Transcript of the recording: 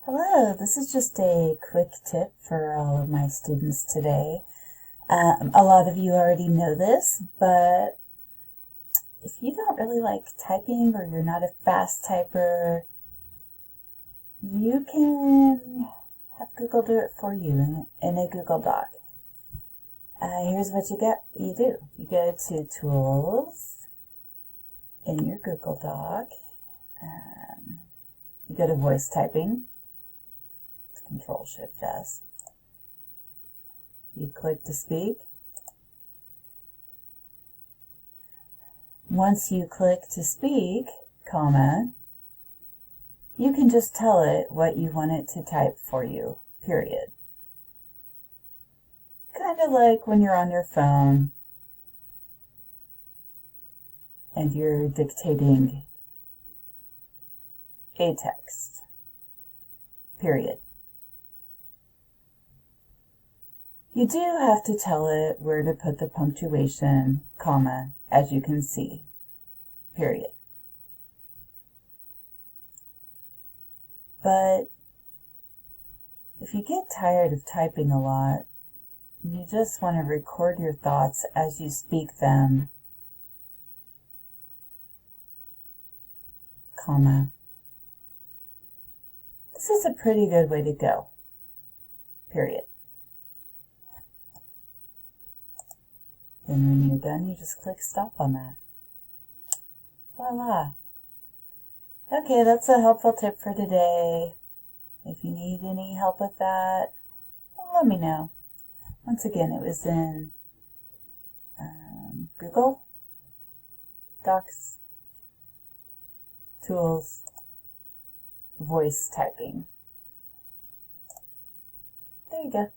Hello, this is just a quick tip for all of my students today. A lot of you already know this, but if you don't really like typing or you're not a fast typer, you can have Google do it for you in a Google Doc. Here's what you do. You go to Tools in your Google Doc. You go to Voice Typing. Control-Shift-S. You click to speak. Once you click to speak, comma, you can just tell it what you want it to type for you, period. Kind of like when you're on your phone and you're dictating a text, period. You do have to tell it where to put the punctuation, comma, as you can see, period. But if you get tired of typing a lot, you just want to record your thoughts as you speak them, comma. This is a pretty good way to go, period. Then when you're done, you just click stop on that. Voila. Okay, that's a helpful tip for today. If you need any help with that, let me know. Once again, it was in Google Docs, Tools, Voice Typing. There you go.